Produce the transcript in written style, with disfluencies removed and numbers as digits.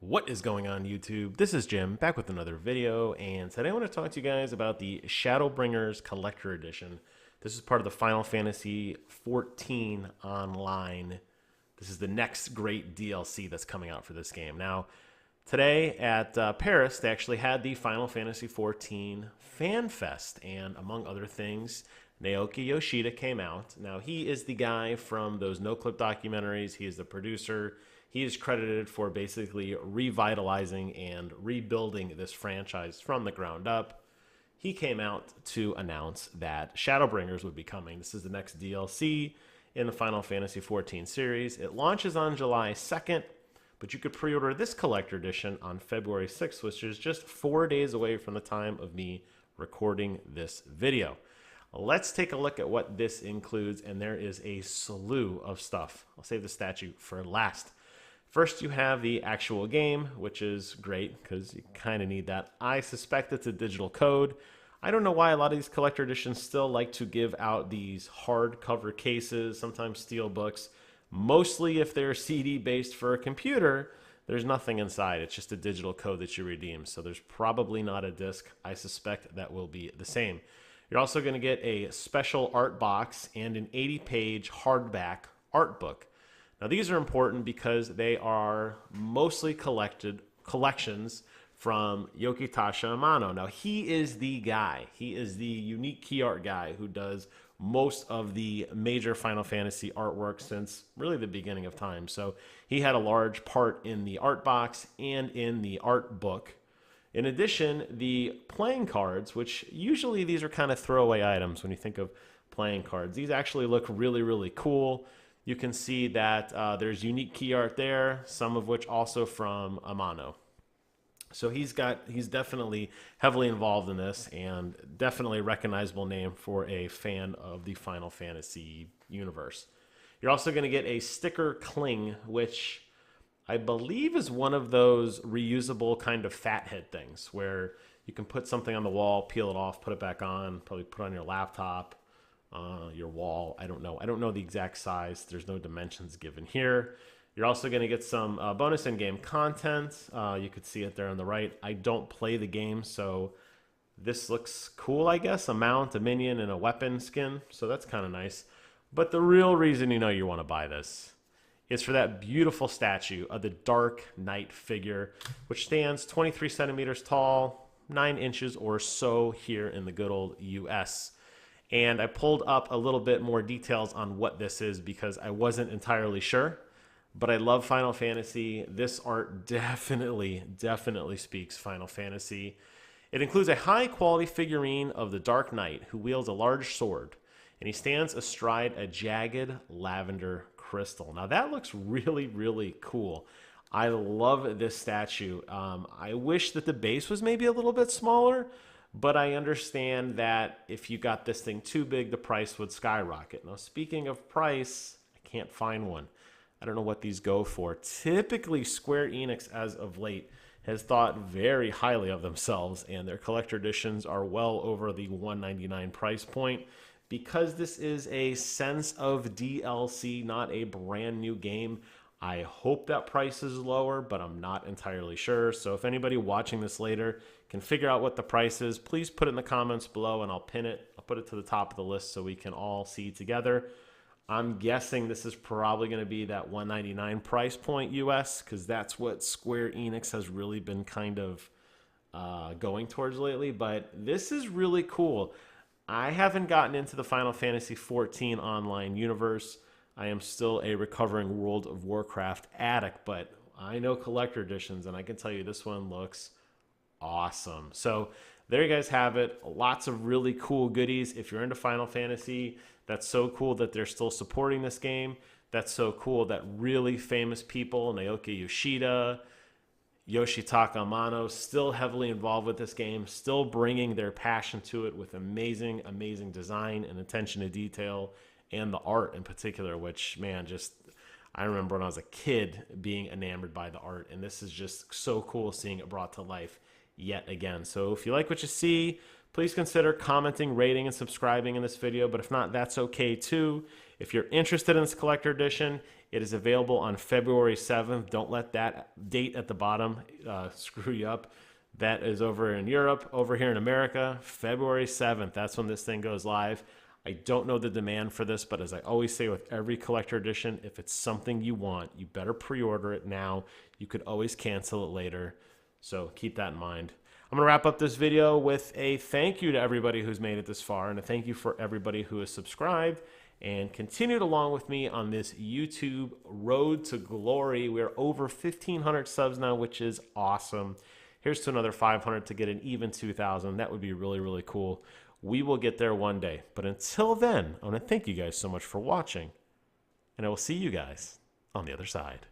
What is going on, YouTube? This is Jim back with another video, and today I want to talk to you guys about the Shadowbringers Collector Edition. This is part of the Final Fantasy XIV Online. This is the next great DLC that's coming out for this game. Now, today at Paris, they actually had the Final Fantasy XIV Fan Fest, and among other things, Naoki Yoshida came out. Now, he is the guy from those no-clip documentaries. He is the producer. He is credited for basically revitalizing and rebuilding this franchise from the ground up. He came out to announce that Shadowbringers would be coming. This is the next DLC in the Final Fantasy XIV series. It launches on July 2nd, but you could pre-order this collector edition on February 6th, which is just 4 days away from the time of me recording this video. Let's take a look at what this includes, and there is a slew of stuff. I'll save the statue for last. First, you have the actual game, which is great because you kind of need that. I suspect it's a digital code. I don't know why a lot of these collector editions still like to give out these hardcover cases, sometimes steel books. Mostly if they're CD-based for a computer, there's nothing inside. It's just a digital code that you redeem. So there's probably not a disc. I suspect that will be the same. You're also going to get a special art box and an 80-page hardback art book. Now, these are important because they are mostly collections from Yoshitaka Amano. Now, he is the guy. He is the unique key art guy who does most of the major Final Fantasy artwork since really the beginning of time. So he had a large part in the art box and in the art book. In addition, the playing cards, which usually these are kind of throwaway items when you think of playing cards, these actually look really, really cool. You can see that there's unique key art there, some of which also from Amano. So he's definitely heavily involved in this, and definitely a recognizable name for a fan of the Final Fantasy universe. You're also going to get a sticker cling, which I believe is one of those reusable kind of fathead things where you can put something on the wall, peel it off, put it back on, probably put it on your laptop, your wall. I don't know the exact size. There's no dimensions given here. You're also going to get some bonus in-game content. You could see it there on the right. I don't play the game, so this looks cool, I guess. A mount, a minion, and a weapon skin. So that's kind of nice. But the real reason you want to buy this is for that beautiful statue of the Dark Knight figure, which stands 23 centimeters tall, 9 inches or so here in the good old US. And I pulled up a little bit more details on what this is because I wasn't entirely sure. But I love Final Fantasy. This art definitely speaks Final Fantasy. It includes a high-quality figurine of the Dark Knight who wields a large sword, and he stands astride a jagged lavender crystal. Now that looks really, really cool. I love this statue. I wish that the base was maybe a little bit smaller, but I understand that if you got this thing too big, the price would skyrocket. Now, speaking of price, I can't find one. I don't know what these go for. Typically, Square Enix, as of late, has thought very highly of themselves, and their collector editions are well over the $199 price point. Because this is a sense of DLC, not a brand new game, I hope that price is lower, but I'm not entirely sure. So if anybody watching this later can figure out what the price is, please put it in the comments below and I'll pin it. I'll put it to the top of the list so we can all see together. I'm guessing this is probably going to be that $199 price point US because that's what Square Enix has really been kind of going towards lately. But this is really cool. I haven't gotten into the Final Fantasy XIV Online universe. I am still a recovering World of Warcraft addict, but I know collector editions, and I can tell you this one looks awesome. So there you guys have it. Lots of really cool goodies. If you're into Final Fantasy, that's so cool that they're still supporting this game. That's so cool that really famous people, Naoki Yoshida, Yoshitaka Amano, still heavily involved with this game, still bringing their passion to it with amazing, amazing design and attention to detail, and the art in particular, which, man, just, I remember when I was a kid being enamored by the art, and this is just so cool seeing it brought to life yet again. So if you like what you see, please consider commenting, rating, and subscribing in this video, but if not, that's okay too. If you're interested in this collector edition, It is available on February 7th. Don't let that date at the bottom screw you up. That is over in Europe. Over here in America, February 7th. That's when this thing goes live. I don't know the demand for this, but as I always say with every collector edition, if it's something you want, you better pre-order it now. You could always cancel it later. So keep that in mind. I'm going to wrap up this video with a thank you to everybody who's made it this far, and a thank you for everybody who has subscribed and continued along with me on this YouTube road to glory. We're over 1,500 subs now, which is awesome. Here's to another 500 to get an even 2,000. That would be really, really cool. We will get there one day. But until then, I want to thank you guys so much for watching, and I will see you guys on the other side.